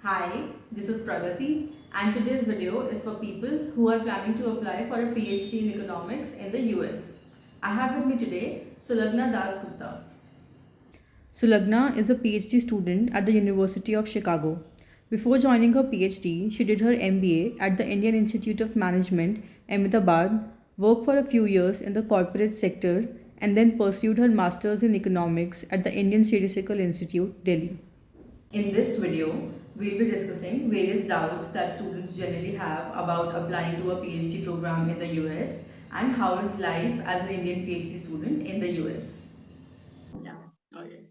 Hi, this is Pragati, and today's video is for people who are planning to apply for a PhD in economics in the US. I have with me today Sulagna Dasgupta. Sulagna is a PhD student at the University of Chicago. Before joining her PhD, she did her MBA at the Indian Institute of Management, Ahmedabad, worked for a few years in the corporate sector, and then pursued her master's in economics at the Indian Statistical Institute, Delhi. In this video, we'll be discussing various doubts that students generally have about applying to a PhD program in the US and how is life as an Indian PhD student in the US. Yeah. Okay.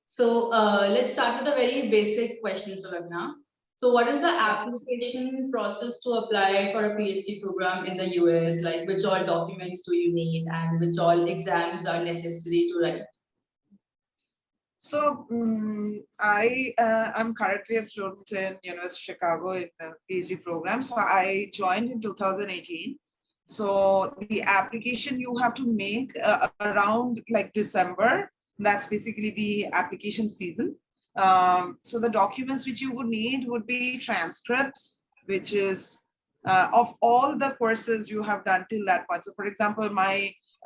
So let's start with a very basic question, Sulagna. So what is the application process to apply for a PhD program in the US? Like which all documents do you need and which all exams are necessary to write? So I am currently a student in University of Chicago in a PhD program. So I joined in 2018. So the application you have to make around like December. That's basically the application season. So the documents which you would need would be transcripts, which is of all the courses you have done till that point. So for example,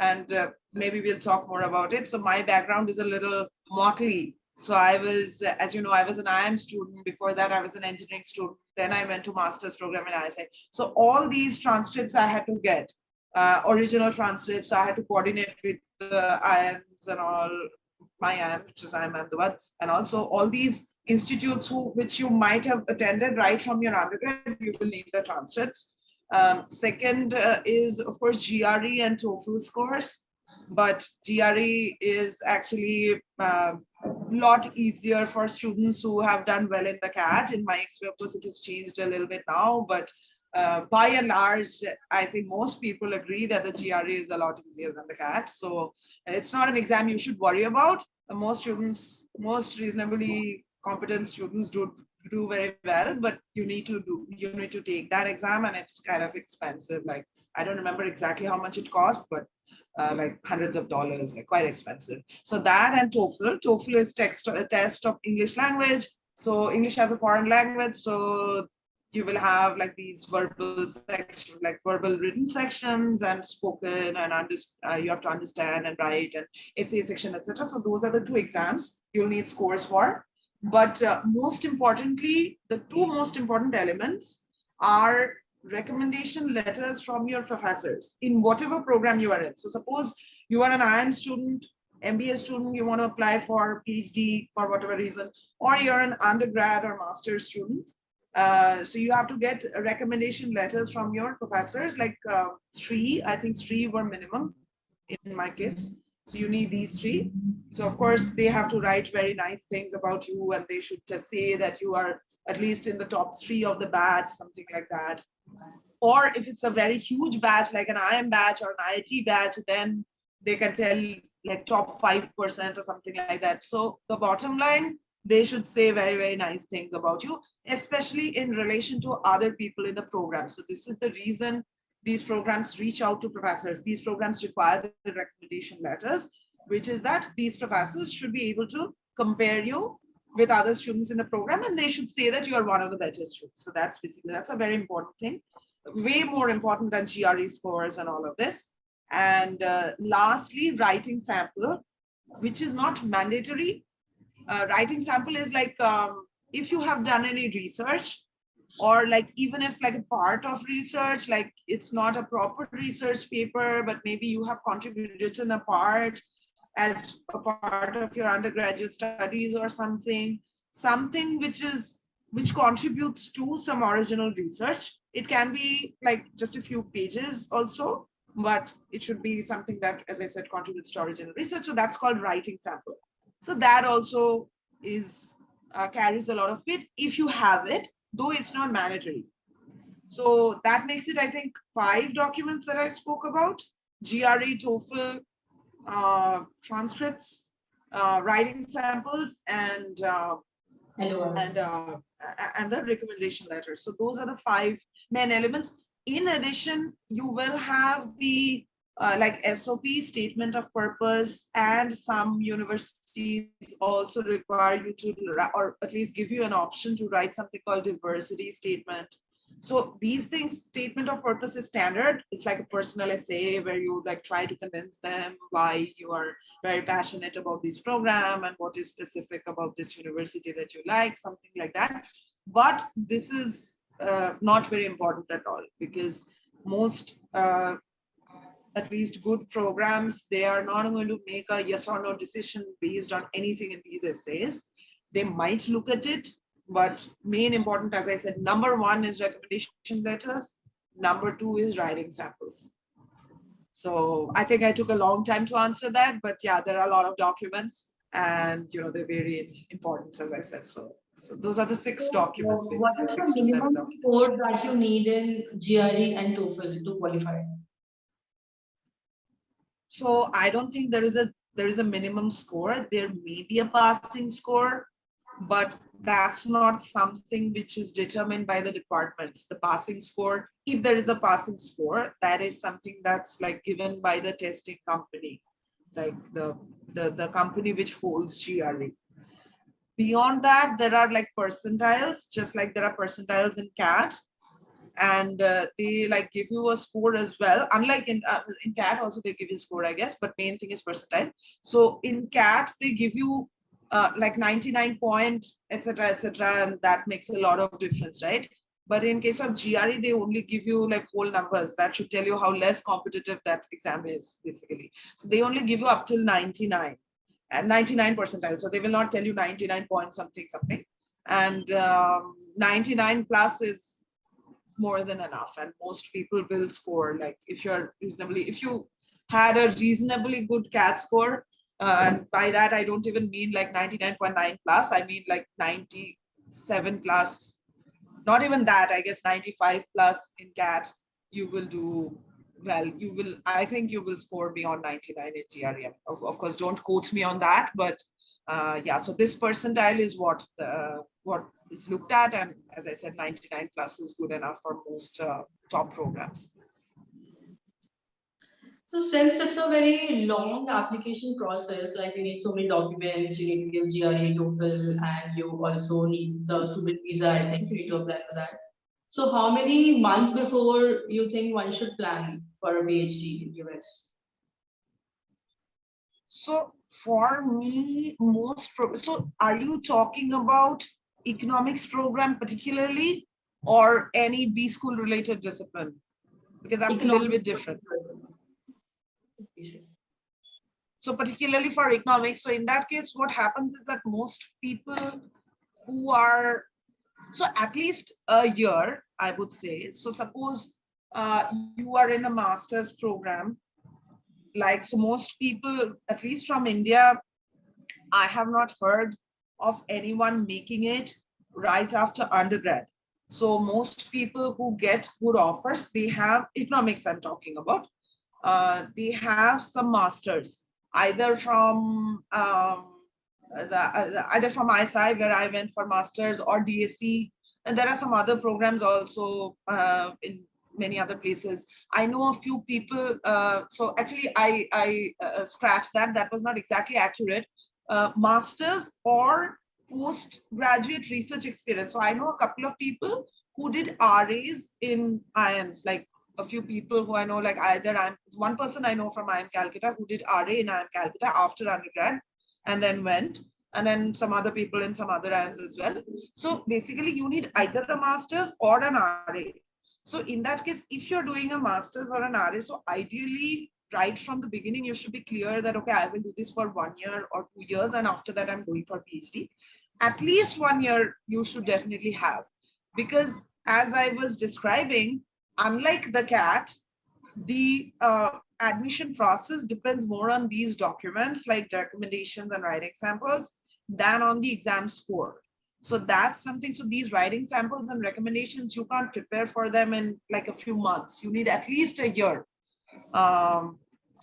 and maybe we'll talk more about it. So my background is a little motley. So I was, as you know, I was an IM student. Before that, I was an engineering student. Then I went to master's program in ISI. So all these transcripts I had to get, original transcripts. I had to coordinate with the IMs and all, my IM, which is IM Ahmedabad, and also all these institutes which you might have attended right from your undergrad, you will need the transcripts. Second is, of course, GRE and TOEFL scores, but GRE is actually a lot easier for students who have done well in the CAT. In my experience, of course, it has changed a little bit now, but by and large, I think most people agree that the GRE is a lot easier than the CAT. So it's not an exam you should worry about. Most students, most reasonably competent students do very well, but you need to take that exam, and it's kind of expensive. Like, I don't remember exactly how much it cost, but like hundreds of dollars, like quite expensive. So that and TOEFL is a test of English language. So English as a foreign language. So you will have like these verbal sections, like verbal written sections and spoken, and you have to understand and write, and essay section, etc. So those are the two exams you'll need scores for. But most importantly, the two most important elements are recommendation letters from your professors in whatever program you are in. So suppose you are an IM student, MBA student, you want to apply for PhD for whatever reason, or you're an undergrad or master's student. So you have to get recommendation letters from your professors, like I think three were minimum in my case. So you need these three. So of course they have to write very nice things about you, and they should just say that you are at least in the top three of the batch, something like that. Or if it's a very huge batch, like an IM batch or an IIT batch, then they can tell like top 5% or something like that. So the bottom line, they should say very, very nice things about you, especially in relation to other people in the program. So this is the reason these programs reach out to professors. These programs require the recommendation letters, which is that these professors should be able to compare you with other students in the program, and they should say that you are one of the better students. So that's a very important thing, way more important than GRE scores and all of this. And lastly, writing sample, which is not mandatory. Writing sample is like if you have done any research, or like even if like a part of research, like it's not a proper research paper, but maybe you have contributed in a part as a part of your undergraduate studies or something which contributes to some original research. It can be like just a few pages also, but it should be something that, as I said, contributes to original research. So that's called writing sample. So that also is carries a lot of weight if you have it, though it's not mandatory. So that makes it, I think, 5 documents that I spoke about: GRE, TOEFL, transcripts, writing samples, and and the recommendation letter. So those are the 5 main elements. In addition, you will have the like SOP, statement of purpose, and some universities also require you to, or at least give you an option to write something called diversity statement. So these things, statement of purpose is standard. It's like a personal essay where you like try to convince them why you are very passionate about this program and what is specific about this university that you like, something like that. But this is not very important at all, because most at least good programs, they are not going to make a yes or no decision based on anything in these essays. They might look at it, but main important, as I said, number one is recommendation letters. Number two is writing samples. So I think I took a long time to answer that, but yeah, there are a lot of documents and they vary in importance, as I said. So those are the six So, documents, what basically is the 6 to 7 minimum documents. score that you need in GRE and TOEFL to qualify? So I don't think there is a minimum score. There may be a passing score, but that's not something which is determined by the departments. The passing score, if there is a passing score, that is something that's like given by the testing company, like the company which holds GRE. Beyond that, there are like percentiles, just like there are percentiles in CAT, and they like give you a score as well. Unlike in CAT, also they give you a score, I guess, but main thing is percentile. So in CAT, they give you like 99 point, etc., and that makes a lot of difference, right? But in case of GRE, they only give you like whole numbers. That should tell you how less competitive that exam is, basically. So they only give you up till 99 and 99 percentile. So they will not tell you 99 point something. And 99 plus is more than enough, and most people will score, like if you had a reasonably good CAT score, and by that I don't even mean like 99.9 plus, I mean like 97 plus, not even that, I guess 95 plus in CAT, you will do well. I think you will score beyond 99 in GRE. Of course, don't quote me on that, but yeah, so this percentile is what is looked at, and as I said, 99 plus is good enough for most top programs. So since it's a very long application process, like you need so many documents, you need to give GRE, TOEFL, and you also need the student visa, I think you need to apply for that. So how many months before you think one should plan for a PhD in US? So for me, so are you talking about economics program particularly, or any B school related discipline? Because that's a little bit different. So particularly for economics, so in that case, what happens is that most people who are, so at least a year, I would say. So suppose you are in a master's program, like, so most people, at least from India, I have not heard of anyone making it right after undergrad. So most people who get good offers, they have economics, I'm talking about. They have some masters, either from either from ISI, where I went for masters, or DSC, and there are some other programs also in many other places. I know a few people. So actually, I scratched that. That was not exactly accurate. Masters or postgraduate research experience. So I know a couple of people who did RAs in IIMs, like a few people who I know, like either one person I know from IIM Calcutta who did RA in IIM Calcutta after undergrad and then went, and then some other people in some other IIMs as well. So basically you need either a master's or an RA. So in that case, if you're doing a master's or an RA, so ideally right from the beginning, you should be clear that, okay, I will do this for 1 year or 2 years, and after that I'm going for PhD. At least 1 year you should definitely have, because as I was describing, unlike the CAT, the admission process depends more on these documents like recommendations and writing samples than on the exam score. So that's something. So these writing samples and recommendations, you can't prepare for them in like a few months. You need at least a year,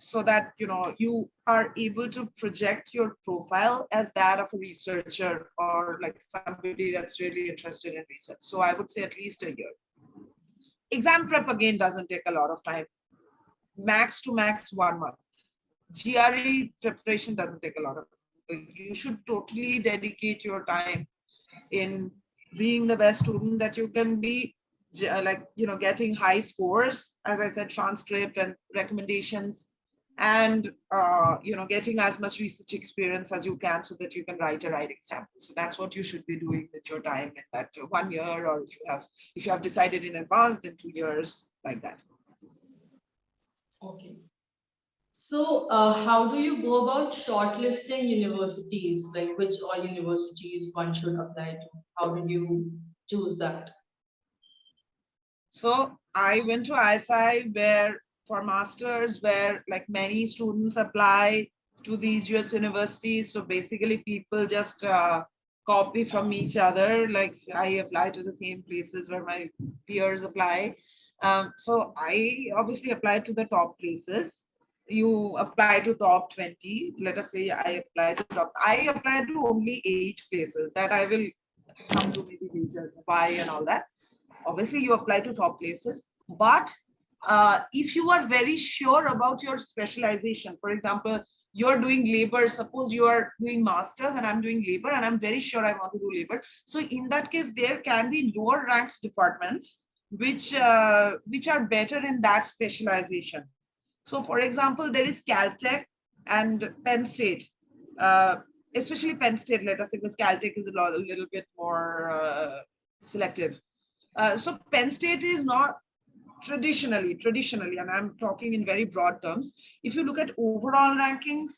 so that you are able to project your profile as that of a researcher or like somebody that's really interested in research. So I would say at least a year. Exam prep again doesn't take a lot of time. max to max 1 month. GRE preparation doesn't take a lot of time. You should totally dedicate your time in being the best student that you can be, like, getting high scores, as I said, transcript and recommendations, and getting as much research experience as you can so that you can write a writing sample. So that's what you should be doing with your time in that 1 year, or if you have decided in advance, then 2 years, like that. Okay. So, how do you go about shortlisting universities? Like, which all universities one should apply to? How did you choose that? So I went to ISI where for masters, where like many students apply to these US universities. So basically people just copy from each other. Like I apply to the same places where my peers apply. So I obviously applied to the top places. You apply to top 20. Let us say I applied to only 8 places that I will come to maybe later, why and all that. Obviously you apply to top places, but if you are very sure about your specialization, for example, you're doing labor, suppose you are doing masters and I'm doing labor and I'm very sure I want to do labor, so in that case there can be lower ranked departments which are better in that specialization. So for example, there is Caltech and Penn State, uh, especially Penn State, let us say, because Caltech is a little bit more selective. So Penn State is not traditionally, and I'm talking in very broad terms. If you look at overall rankings,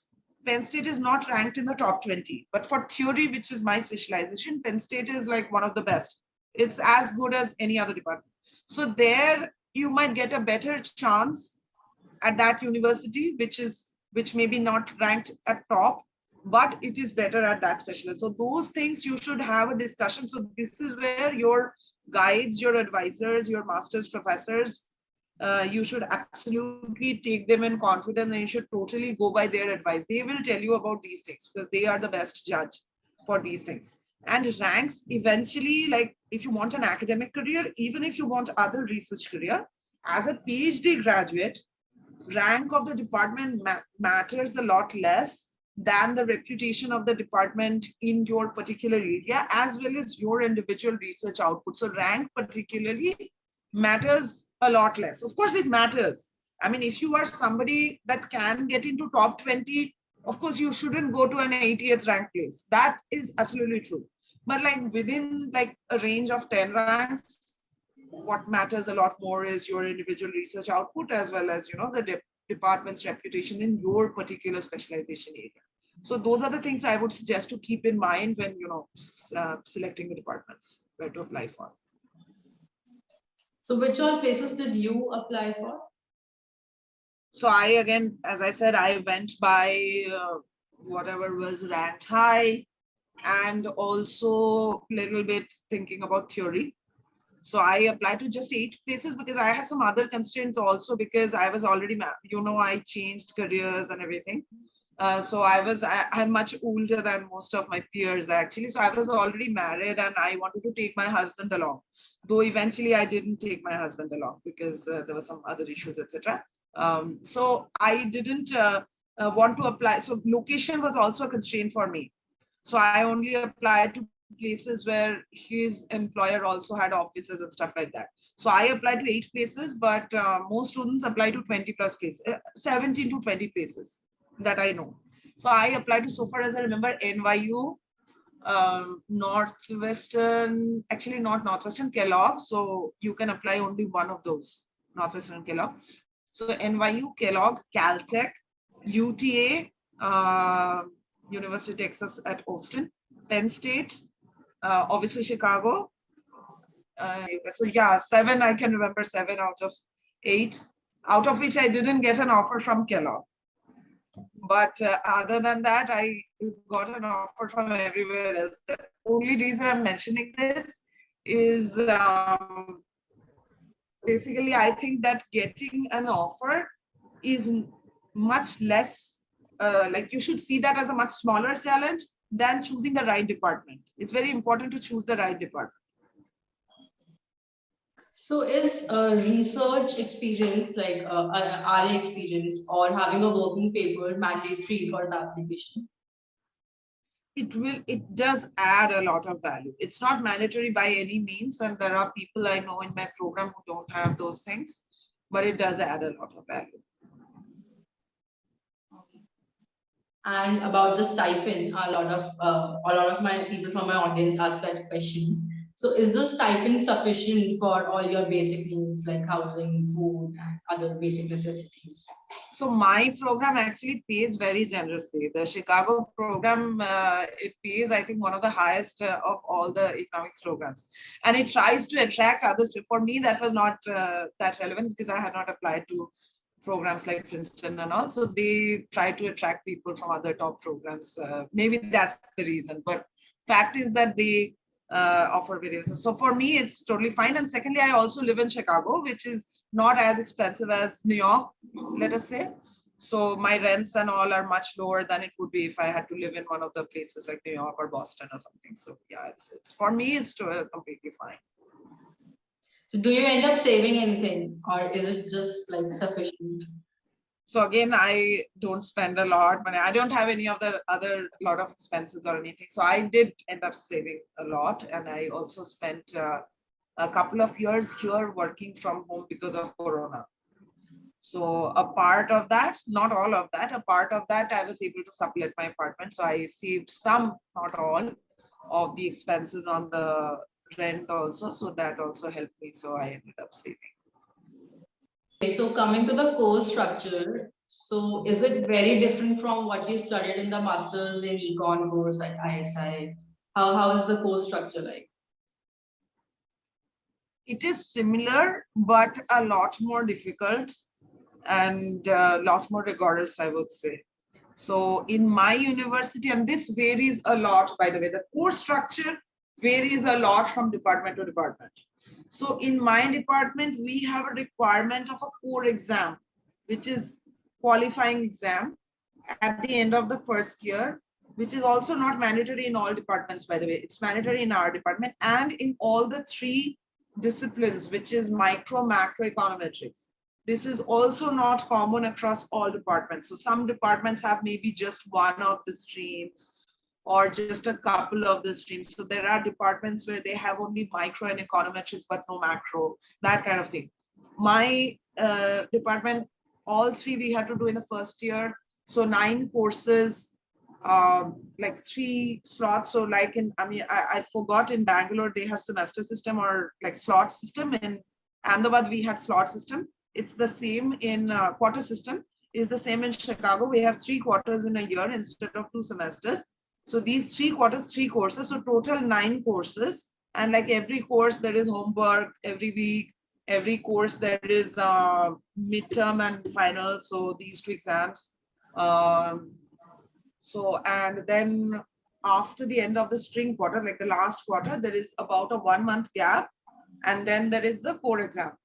Penn State is not ranked in the top 20. But for theory, which is my specialization, Penn State is like one of the best. It's as good as any other department. So there you might get a better chance at that university, which may be not ranked at top, but it is better at that specialist. So those things you should have a discussion. So this is where your guides, your advisors, your master's professors, you should absolutely take them in confidence, and you should totally go by their advice. They will tell you about these things because they are the best judge for these things. And ranks eventually, like if you want an academic career, even if you want other research career, as a PhD graduate, rank of the department matters a lot less than the reputation of the department in your particular area, as well as your individual research output. So rank particularly matters a lot less. Of course, it matters. I mean, if you are somebody that can get into top 20, of course, you shouldn't go to an 80th rank place. That is absolutely true. But like within like a range of 10 ranks, what matters a lot more is your individual research output, as well as the department's reputation in your particular specialization area. So those are the things I would suggest to keep in mind when selecting the departments where to apply for. So, which all places did you apply for? So I, again, as I said, I went by whatever was ranked high, and also a little bit thinking about theory. So I applied to just 8 places because I had some other constraints also, because I was already, I changed careers and everything. So I'm much older than most of my peers actually. So I was already married and I wanted to take my husband along. Though eventually I didn't take my husband along because there were some other issues, etc. So I didn't want to apply. So location was also a constraint for me. So I only applied to places where his employer also had offices and stuff like that. So I applied to 8 places, but most students apply to 20 plus places, 17 to 20 places that I know. So I applied to, so far as I remember, NYU, Northwestern, actually not Northwestern, Kellogg. So you can apply only one of those, Northwestern and Kellogg. So NYU, Kellogg, Caltech, UTA, University of Texas at Austin, Penn State, obviously Chicago. So yeah, 7, I can remember 7 out of 8, out of which I didn't get an offer from Kellogg. But other than that, I got an offer from everywhere else. The only reason I'm mentioning this is basically, I think that getting an offer is much less, like you should see that as a much smaller challenge than choosing the right department. It's very important to choose the right department. So is research experience like RA experience or having a working paper mandatory for the application? It does add a lot of value. It's not mandatory by any means, and there are people I know in my program who don't have those things, but it does add a lot of value. And about the stipend, a lot of my people from my audience ask that question. So is the stipend sufficient for all your basic needs like housing, food, and other basic necessities? So my program actually pays very generously. The Chicago program, it pays, I think, one of the highest of all the economics programs. And it tries to attract others. For me, that was not that relevant because I had not applied to programs like Princeton and all. So they try to attract people from other top programs. Maybe that's the reason. But fact is that they offer videos. So for me, it's totally fine. And secondly, I also live in Chicago, which is not as expensive as New York, let us say. So my rents and all are much lower than it would be if I had to live in one of the places like New York or Boston or something. So yeah, it's for me, it's completely fine. So do you end up saving anything or is it just like sufficient? So again, I don't spend a lot money. I don't have any of the other lot of expenses or anything. So I did end up saving a lot. And I also spent a couple of years here working from home because of Corona. So a part of that, not all of that, a part of that, I was able to sublet my apartment. So I saved some, not all, of the expenses on the rent also. So that also helped me. So I ended up saving. Okay, so coming to the course structure, so is it very different from what you studied in the masters in econ course at ISI? How is the course structure like? It is similar, but a lot more difficult and a lot more rigorous, I would say. So in my university, and this varies a lot, by the way, the course structure varies a lot from department to department. So in my department, we have a requirement of a core exam, which is qualifying exam at the end of the first year, which is also not mandatory in all departments, by the way. It's mandatory in our department and in all the three disciplines, which is micro, macro, econometrics. This is also not common across all departments. So some departments have maybe just one of the streams or just a couple of the streams. So there are departments where they have only micro and econometrics, but no macro, that kind of thing. My department, all three we had to do in the first year. So 9 courses, like 3 slots. So like I forgot in Bangalore, they have semester system or like slot system. In Ahmedabad, we had slot system. It's the same in quarter system. It's the same in Chicago. We have 3 quarters in a year instead of 2 semesters. So these 3 quarters, 3 courses. So total 9 courses. And like every course, there is homework every week. Every course, there is midterm and final. So these 2 exams. And then after the end of the spring quarter, like the last quarter, there is about a 1 month gap. And then there is the core exam.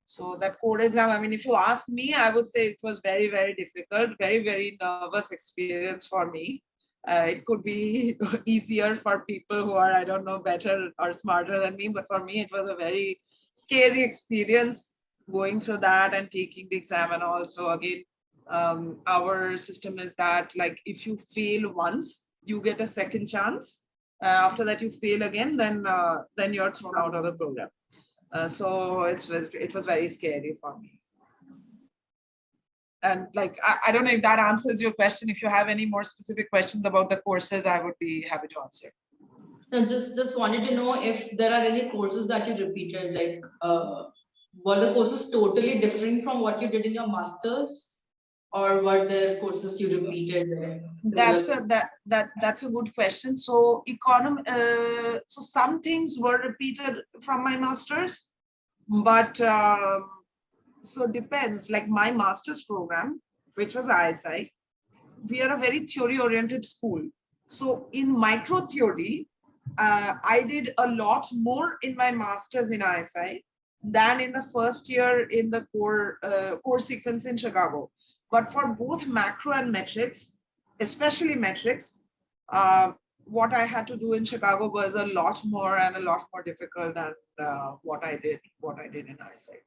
So that core exam, I mean, if you ask me, I would say it was very, very difficult, very, very nervous experience for me. It could be easier for people who are, I don't know, better or smarter than me. But for me, it was a very scary experience going through that and taking the exam. And also, again, our system is that like if you fail once, you get a second chance. After that, you fail again, then you're thrown out of the program. So it was very scary for me. And like, I don't know if that answers your question. If you have any more specific questions about the courses, I would be happy to answer. No, just wanted to know if there are any courses that you repeated, like were the courses totally different from what you did in your masters, or were there courses you repeated? That's a good question. So so some things were repeated from my masters, but so depends. Like my master's program, which was ISI, we are a very theory oriented school. So in micro theory, I did a lot more in my master's in ISI than in the first year in the core sequence in Chicago. But for both macro and metrics, especially metrics, what I had to do in Chicago was a lot more and a lot more difficult than what I did in eyesight.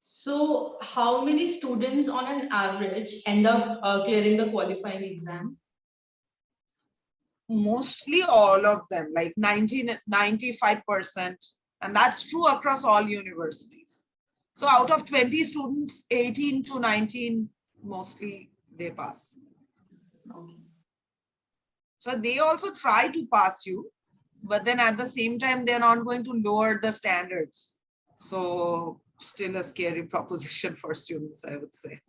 So, how many students on an average end up clearing the qualifying exam? Mostly all of them, like 95%, and that's true across all universities. So out of 20 students, 18 to 19 mostly they pass. Okay. So they also try to pass you, but then at the same time they're not going to lower the standards. So still a scary proposition for students, I would say.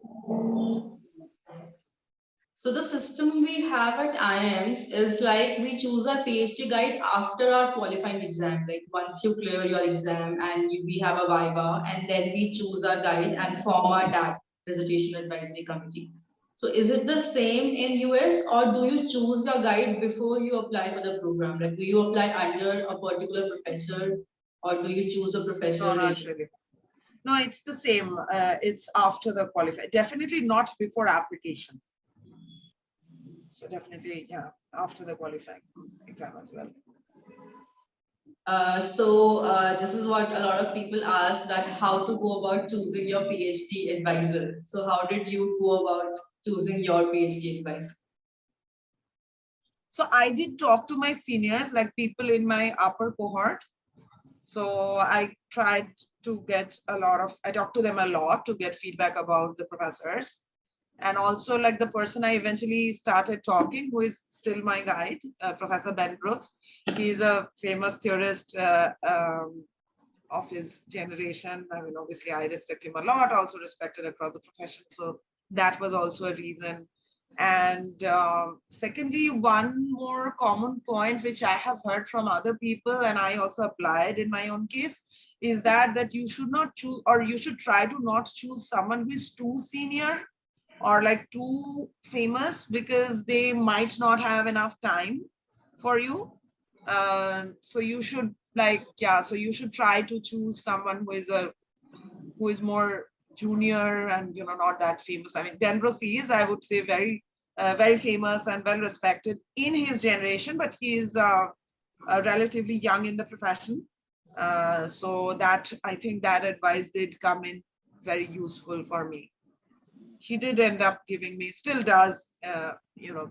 So the system we have at IIMs is like we choose our PhD guide after our qualifying exam. Like once you clear your exam and we have a viva, and then we choose our guide and form our DAC, Dissertation Advisory Committee. So is it the same in US, or do you choose your guide before you apply for the program? Like do you apply under a particular professor, or do you choose a No, professor not later? really. No, it's the same. It's after the qualify. Definitely not before application. So definitely, yeah, after the qualifying exam as well. This is what a lot of people ask, that how to go about choosing your PhD advisor. So how did you go about choosing your PhD advisor? So I did talk to my seniors, like people in my upper cohort. So I tried to get I talked to them a lot to get feedback about the professors. And also like the person I eventually started talking, who is still my guide, Professor Ben Brooks. He's a famous theorist of his generation. I mean, obviously I respect him a lot, also respected across the profession. So that was also a reason. And secondly, one more common point which I have heard from other people, and I also applied in my own case, is that you should not choose, or you should try to not choose someone who is too senior or like too famous, because they might not have enough time for you. So you should so you should try to choose someone who is more junior and not that famous. I mean, Ben Brooks is, I would say, very famous and well respected in his generation, but he is relatively young in the profession. So that I think that advice did come in very useful for me. He did end up giving me, still does,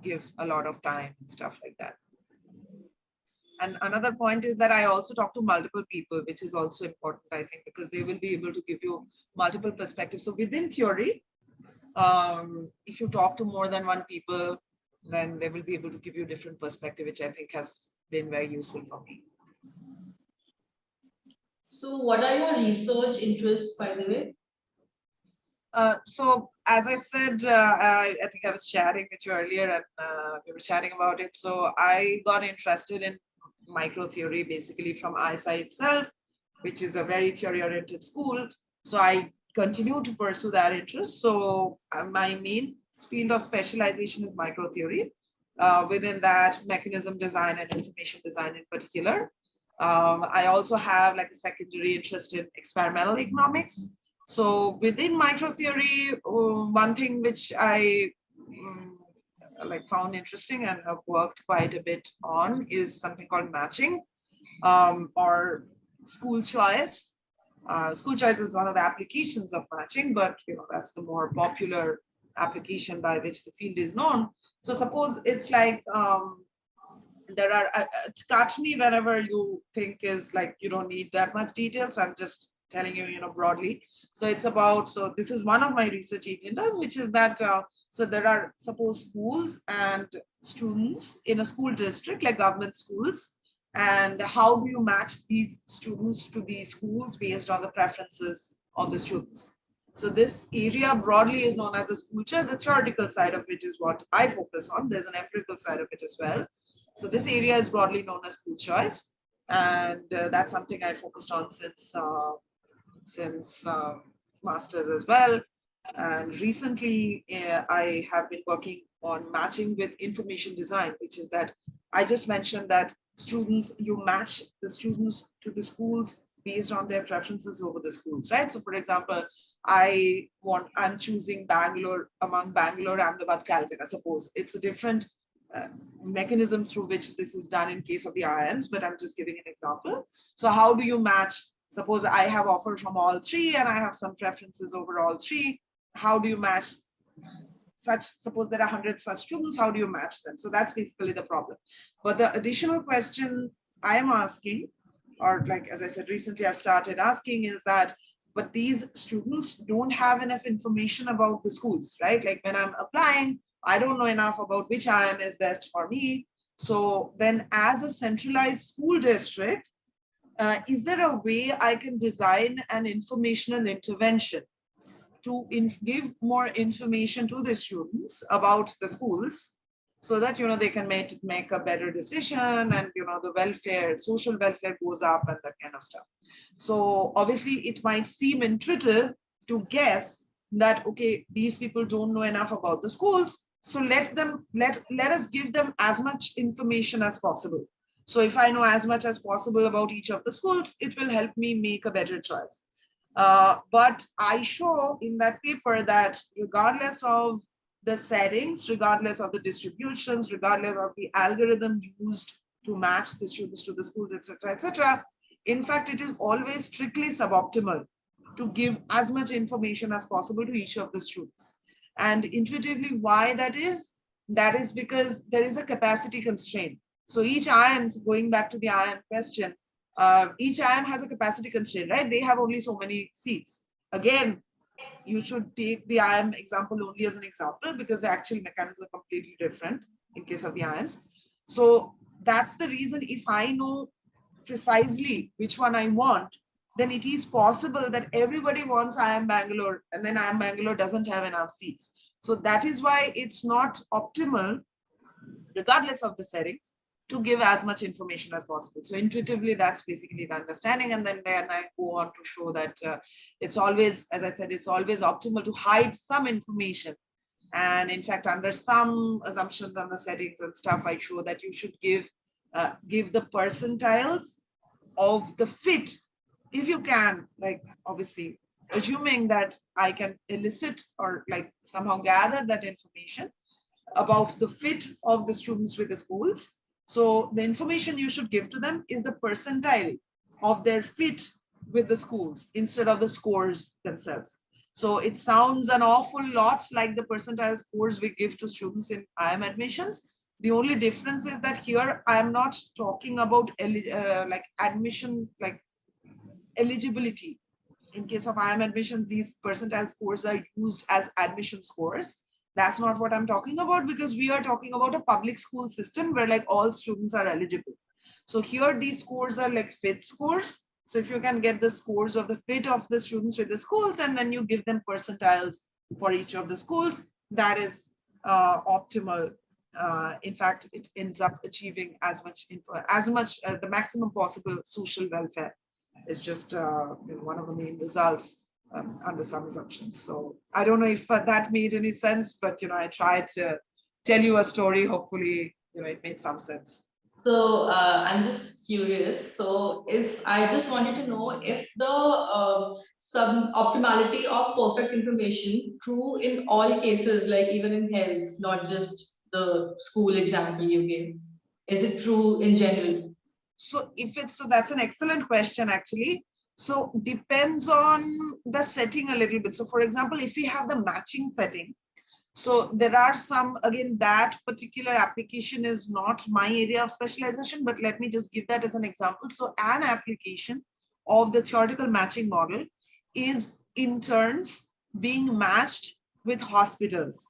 give a lot of time and stuff like that. And another point is that I also talk to multiple people, which is also important, I think, because they will be able to give you multiple perspectives. So within theory, if you talk to more than one people, then they will be able to give you different perspective, which I think has been very useful for me. So what are your research interests, by the way? So as I said, I think I was chatting with you earlier, and we were chatting about it. So I got interested in micro theory basically from ISI itself, which is a very theory-oriented school. So I continue to pursue that interest. So my main field of specialization is micro theory. Within that, mechanism design and information design in particular. I also have like a secondary interest in experimental economics. So within microtheory, one thing which I found interesting and have worked quite a bit on is something called matching, or school choice. School choice is one of the applications of matching, but that's the more popular application by which the field is known. So suppose it's like there are cut me whenever you think is like you don't need that much details. So I'm just telling you, broadly. So it's about, so this is one of my research agendas, which is that so there are, suppose, schools and students in a school district like government schools, and how do you match these students to these schools based on the preferences of the students. So this area broadly is known as the school choice. The theoretical side of it is what I focus on. There's an empirical side of it as well. So this area is broadly known as school choice, and that's something I focused on since masters as well. And recently, I have been working on matching with information design, which is that I just mentioned that you match the students to the schools based on their preferences over the schools, right? So, for example, I'm choosing Bangalore, among Bangalore, Ahmedabad, Calcutta. Suppose it's a different mechanism through which this is done in case of the IIMs, but I'm just giving an example. So how do you match? Suppose I have offer from all three and I have some preferences over all three. How do you match such? Suppose there are 100 such students, how do you match them? So that's basically the problem. But the additional question I am asking, or like, as I said, recently I've started asking is that, but these students don't have enough information about the schools, right? Like when I'm applying, I don't know enough about which IIM is best for me. So then as a centralized school district, is there a way I can design an informational intervention to give more information to the students about the schools so that, they can make a better decision and, the welfare, social welfare goes up and that kind of stuff. So obviously it might seem intuitive to guess that, okay, these people don't know enough about the schools. So let us give them as much information as possible. So if I know as much as possible about each of the schools, it will help me make a better choice. But I show in that paper that regardless of the settings, regardless of the distributions, regardless of the algorithm used to match the students to the schools, etc., in fact, it is always strictly suboptimal to give as much information as possible to each of the students. And intuitively, why that is? That is because there is a capacity constraint. So each IIM, going back to the IIM question, each IIM has a capacity constraint, right? They have only so many seats. Again, you should take the IIM example only as an example because the actual mechanism is completely different in case of the IIMs. So that's the reason if I know precisely which one I want, then it is possible that everybody wants IIM Bangalore and then IIM Bangalore doesn't have enough seats. So that is why it's not optimal, regardless of the settings, to give as much information as possible. So intuitively, that's basically the understanding. And then I go on to show that it's always, as I said, it's always optimal to hide some information. And in fact, under some assumptions on the settings and stuff, I show that you should give the percentiles of the fit, if you can, like obviously assuming that I can elicit or like somehow gather that information about the fit of the students with the schools. So the information you should give to them is the percentile of their fit with the schools instead of the scores themselves. So it sounds an awful lot like the percentile scores we give to students in IIM admissions. The only difference is that here I am not talking about like admission, like eligibility. In case of IIM admissions, these percentile scores are used as admission scores. That's not what I'm talking about because we are talking about a public school system where like all students are eligible. So here these scores are like fit scores. So if you can get the scores of the fit of the students with the schools and then you give them percentiles for each of the schools, that is optimal. In fact, it ends up achieving as much the maximum possible social welfare is just one of the main results under some assumptions. So I don't know if that made any sense, but I tried to tell you a story. Hopefully, it made some sense. So I'm just curious. So I just wanted to know if the sub optimality of perfect information true in all cases, like even in health, not just the school example you gave. Is it true in general? So that's an excellent question actually. So depends on the setting a little bit. So for example, if we have the matching setting, so there are some, again, that particular application is not my area of specialization, but let me just give that as an example. So an application of the theoretical matching model is interns being matched with hospitals.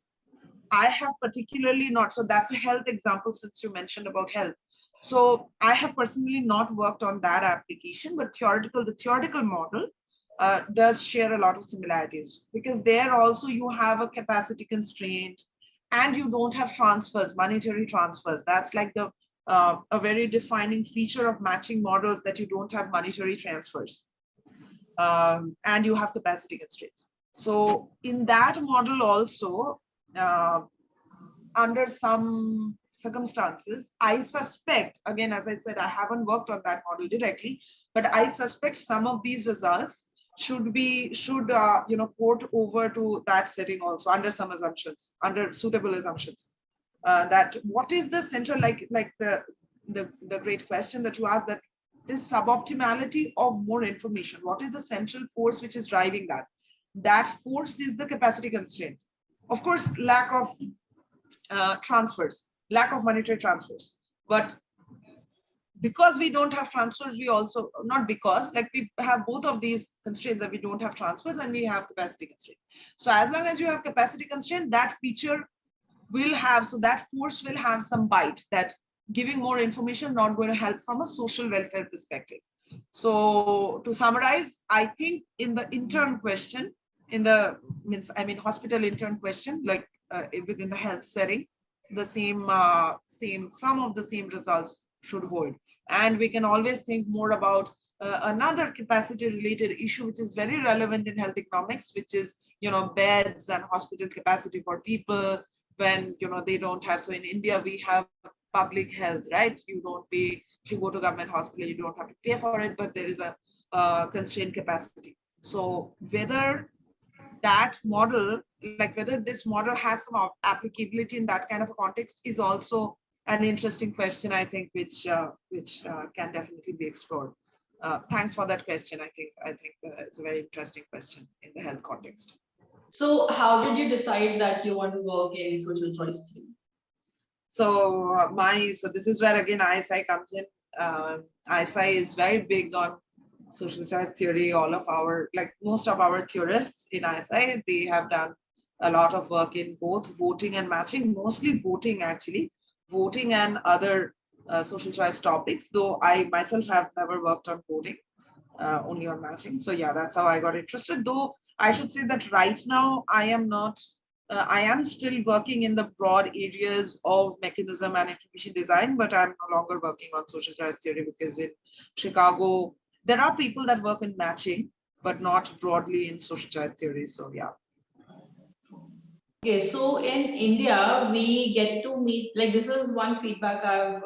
I have particularly not, so that's a health example since you mentioned about health. So I have personally not worked on that application, but the theoretical model does share a lot of similarities because there also you have a capacity constraint and you don't have transfers, monetary transfers. That's like a very defining feature of matching models, that you don't have monetary transfers and you have capacity constraints. So in that model also, under some circumstances, I suspect, again, as I said, I haven't worked on that model directly, but I suspect some of these results should port over to that setting also under some assumptions, under suitable assumptions. that what is the central, like the great question that you asked, that this suboptimality of more information, what is the central force which is driving that? That force is the capacity constraint. Of course, lack of transfers, lack of monetary transfers. But because we don't have transfers, we also, not because, like we have both of these constraints, that we don't have transfers and we have capacity constraint. So as long as you have capacity constraint, that feature will have, so that force will have some bite, that giving more information not going to help from a social welfare perspective. So to summarize, I think in the intern question, in the hospital intern question, like within the health setting, the some of the same results should hold. And we can always think more about another capacity related issue which is very relevant in health economics, which is beds and hospital capacity for people when they don't have. So in India we have public health, right? You don't pay. If you go to government hospital, you don't have to pay for it, but there is a constrained capacity. So whether that model, like whether this model has some applicability in that kind of a context, is also an interesting question, I think, which can definitely be explored. Thanks for that question. I think it's a very interesting question in the health context. So how did you decide that you want to work in social choice theory? So this is where again ISI comes in. ISI is very big on social choice theory. All of our, like most of our theorists in ISI, they have done a lot of work in both voting and matching, mostly voting actually, voting and other social choice topics, though I myself have never worked on voting, only on matching. So yeah, that's how I got interested. Though I should say that right now I am not, I am still working in the broad areas of mechanism and information design, but I'm no longer working on social choice theory because in Chicago, there are people that work in matching, but not broadly in social choice theory. So yeah. Okay, so in India, we get to meet, like this is one feedback I've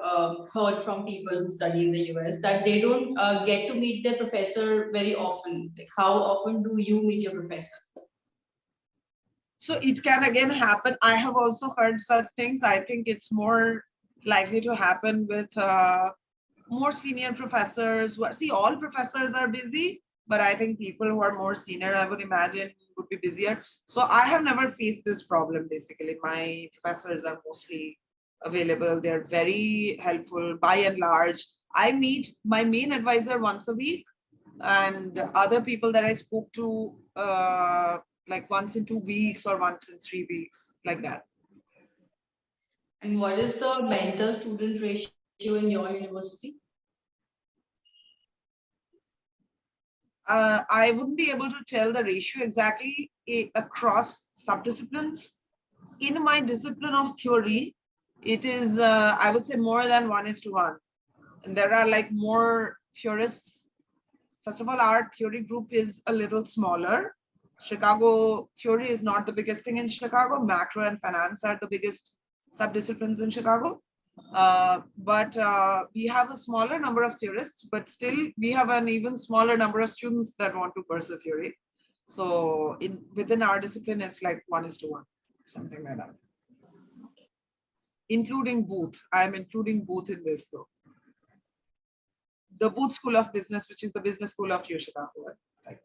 heard from people who study in the US, that they don't get to meet their professor very often. Like how often do you meet your professor? So it can again happen. I have also heard such things. I think it's more likely to happen with more senior professors. See, all professors are busy, but I think people who are more senior, I would imagine, would be busier. So I have never faced this problem. Basically, my professors are mostly available. They're very helpful by and large. I meet my main advisor once a week, and other people that I spoke to like once in 2 weeks or once in 3 weeks, like that. And what is the mentor-student ratio in your university? I wouldn't be able to tell the ratio exactly across subdisciplines. In my discipline of theory, it is, I would say, more than 1:1. And there are like more theorists. First of all, our theory group is a little smaller. Chicago theory is not the biggest thing in Chicago. Macro and finance are the biggest subdisciplines in Chicago. But we have a smaller number of theorists, but still we have an even smaller number of students that want to pursue theory. So within our discipline, it's like 1:1, something like that. Including Booth. I'm including Booth in this though. The Booth School of Business, which is the business school of U Chicago. Like,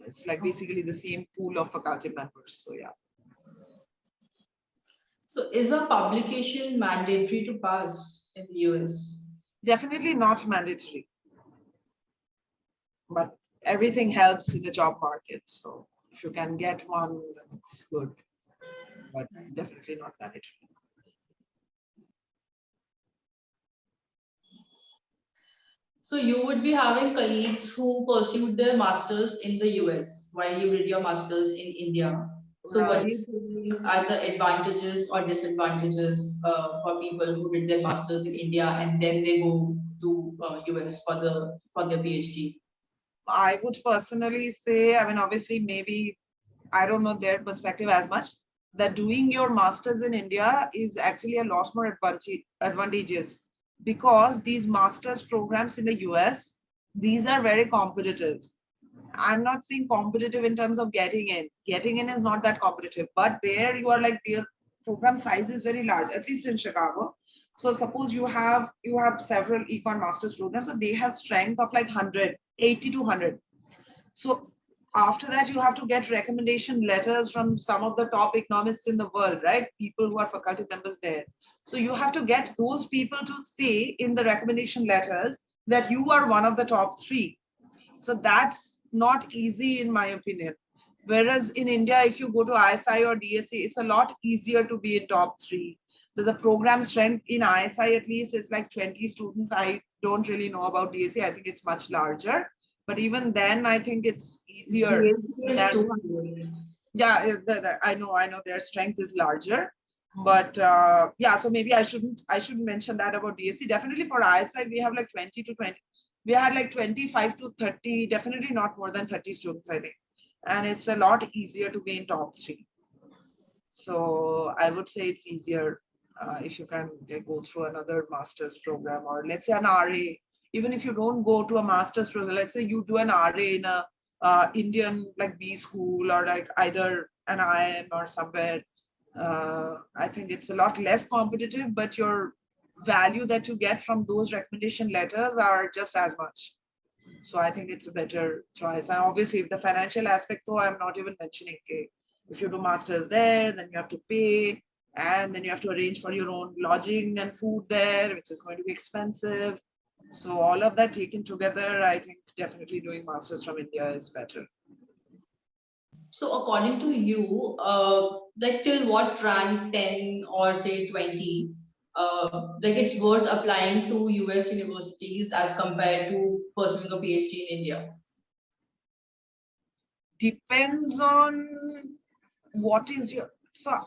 it's like basically the same pool of faculty members. So yeah. So is a publication mandatory to pass in the US? Definitely not mandatory. But everything helps in the job market. So if you can get one, then it's good. But definitely not mandatory. So you would be having colleagues who pursued their masters in the US while you did your masters in India. So what do Right. you think are the advantages or disadvantages for people who did their masters in India and then they go to US for their PhD? I would personally say, I mean, obviously, maybe I don't know their perspective as much, that doing your masters in India is actually a lot more advantageous, because these masters programs in the US, these are very competitive. I'm not saying competitive in terms of getting in. Getting in is not that competitive, but there you are like there. program size is very large, at least in Chicago. So suppose you have several econ master's programs, so they have strength of like 100, 80 to 100. So after that, you have to get recommendation letters from some of the top economists in the world, right? People who are faculty members there. So you have to get those people to say in the recommendation letters that you are one of the top 3. So that's not easy in my opinion. Whereas in India, if you go to ISI or DSA, it's a lot easier to be in top 3. There's a program strength in ISI, at least it's like 20 students. I don't really know about DSA. I think it's much larger. But even then, I think it's easier. PhD is Than, 200. yeah, I know their strength is larger. But yeah, so maybe I shouldn't mention that about DSC. Definitely for ISI, we have like 20 to 20. We had like 25 to 30, definitely not more than 30 students, I think. And it's a lot easier to be in top 3. So I would say it's easier if you can go through another master's program, or let's say an RA. Even if you don't go to a master's program, let's say you do an RA in a Indian like B school, or like either an IIM or somewhere. I think it's a lot less competitive, but your value that you get from those recommendation letters are just as much. So I think it's a better choice. And obviously, the financial aspect, though, I'm not even mentioning. Okay, if you do masters there, then you have to pay, and then you have to arrange for your own lodging and food there, which is going to be expensive. So all of that taken together, I think definitely doing masters from India is better. So according to you, like till what rank, 10 or say 20, like it's worth applying to US universities as compared to pursuing a PhD in India? Depends on what is your, so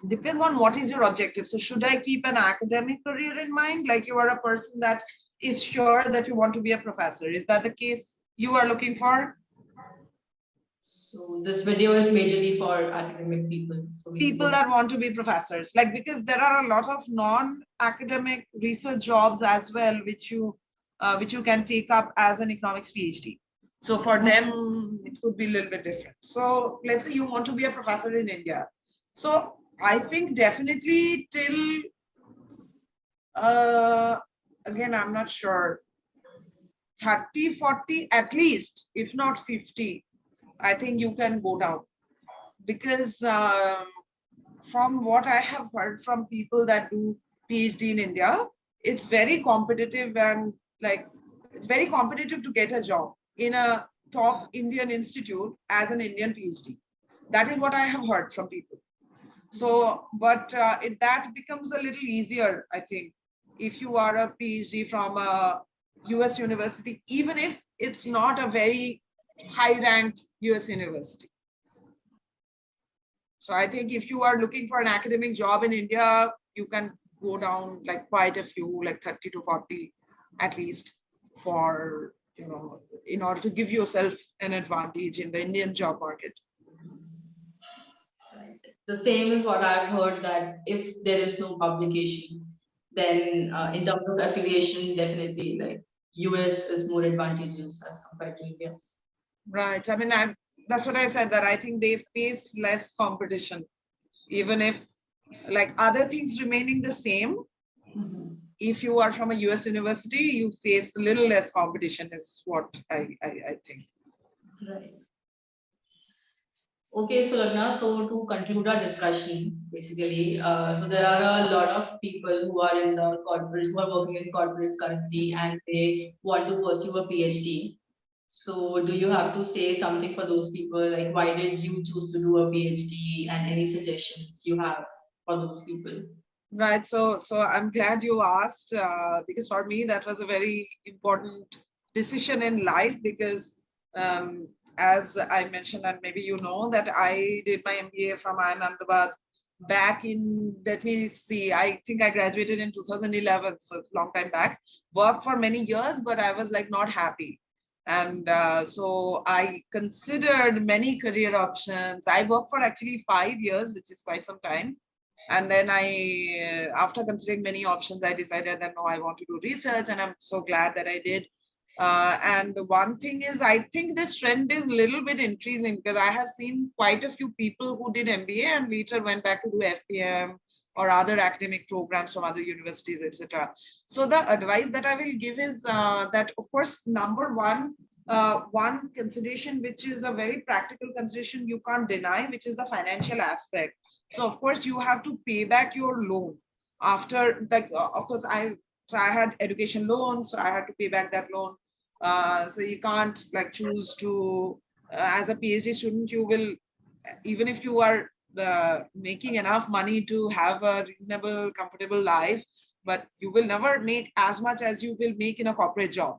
depends on what is your objective. So should I keep an academic career in mind? Like you are a person that is sure that you want to be a professor. Is that the case you are looking for? So this video is majorly for academic people. So People that want to be professors, like, because there are a lot of non-academic research jobs as well, which you can take up as an economics PhD. So for them, it could be a little bit different. So let's say you want to be a professor in India. So I think definitely till, again, I'm not sure, 30, 40 at least, if not 50, I think you can go down. Because from what I have heard from people that do PhD in India, it's very competitive, and like it's very competitive to get a job in a top Indian institute as an Indian PhD. That is what I have heard from people. So, but that becomes a little easier, I think, if you are a PhD from a US university, even if it's not a very high ranked US university. So I think if you are looking for an academic job in India, you can go down like quite a few, like 30 to 40 at least, for, in order to give yourself an advantage in the Indian job market. the same is what I've heard, that if there is no publication, then in terms of affiliation, definitely like US is more advantageous as compared to India. Right. I mean, that's what I said, that I think they face less competition, even if like other things remaining the same. If you are from a US university, you face a little less competition, is what I think. Right. Okay, Sulagna, so to conclude our discussion, basically, so there are a lot of people who are in the corporates, who are working in corporates currently, and they want to pursue a PhD. So do you have to say something for those people? Like, why did you choose to do a PhD, and any suggestions you have for those people? Right. So I'm glad you asked, because for me, that was a very important decision in life, because as I mentioned, and maybe you know, that I did my MBA from IIM Ahmedabad back in, let me see, I think I graduated in 2011, so it's a long time back. Worked for many years, but I was like not happy. And so I considered many career options. I worked for actually 5 years, which is quite some time. And then after considering many options, I decided that no, I want to do research, and I'm so glad that I did. And one thing is, I think this trend is a little bit increasing because I have seen quite a few people who did MBA and later went back to do FPM or other academic programs from other universities, etc. So the advice that I will give is that, of course, number one, one consideration, which is a very practical consideration you can't deny, which is the financial aspect. So of course, you have to pay back your loan after, like, of course, I had education loans, so I had to pay back that loan. So you can't like choose to, as a PhD student, you will, even if you are making enough money to have a reasonable, comfortable life, but you will never make as much as you will make in a corporate job.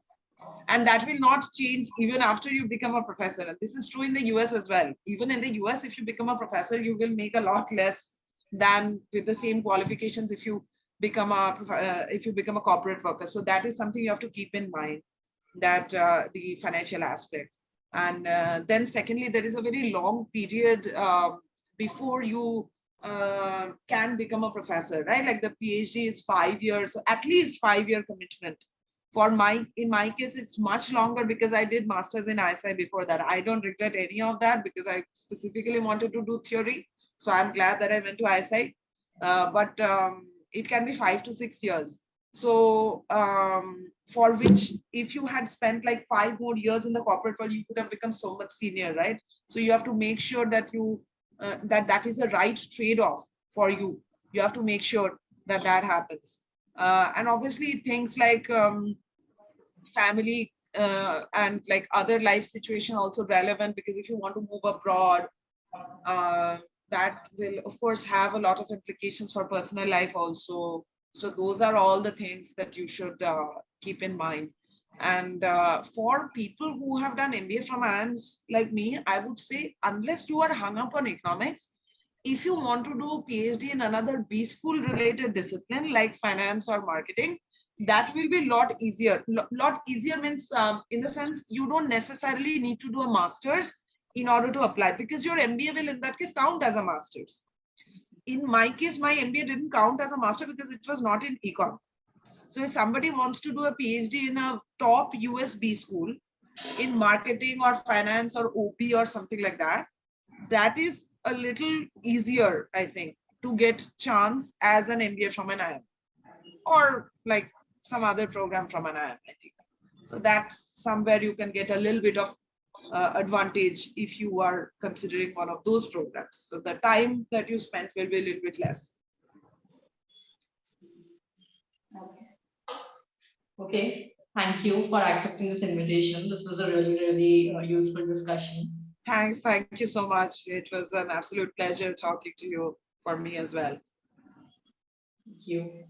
And that will not change even after you become a professor. And this is true in the US as well. Even in the US, if you become a professor, you will make a lot less than with the same qualifications if you become a corporate worker. So that is something you have to keep in mind, that the financial aspect. And then secondly, there is a very long period before you can become a professor, right? Like the PhD is 5 years, so at least 5 year commitment. In my case, it's much longer because I did masters in ISI before that. I don't regret any of that because I specifically wanted to do theory. So I'm glad that I went to ISI. But it can be 5 to 6 years. So for which, if you had spent like 5 more years in the corporate world, you could have become so much senior, right? So you have to make sure that you that is the right trade-off for you. You have to make sure that that happens. And obviously things like family and like other life situation also relevant, because if you want to move abroad, uh, that will of course have a lot of implications for personal life also. So those are all the things that you should keep in mind. And for people who have done MBA from IIMs like me, I would say, unless you are hung up on economics, if you want to do PhD in another B school related discipline like finance or marketing, that will be a lot easier. Lot easier means in the sense you don't necessarily need to do a master's in order to apply, because your MBA will in that case count as a master's. In my case, my MBA didn't count as a master because it was not in econ. So if somebody wants to do a PhD in a top USB school in marketing or finance or OP or something like that, that is a little easier, I think, to get chance as an MBA from an IIM or like some other program from an IIM, I think. So that's somewhere you can get a little bit of advantage if you are considering one of those programs. So the time that you spent will be a little bit less. Okay. Okay. Thank you for accepting this invitation. This was a really useful discussion. Thanks. Thank you so much. It was an absolute pleasure talking to you for me as well. Thank you.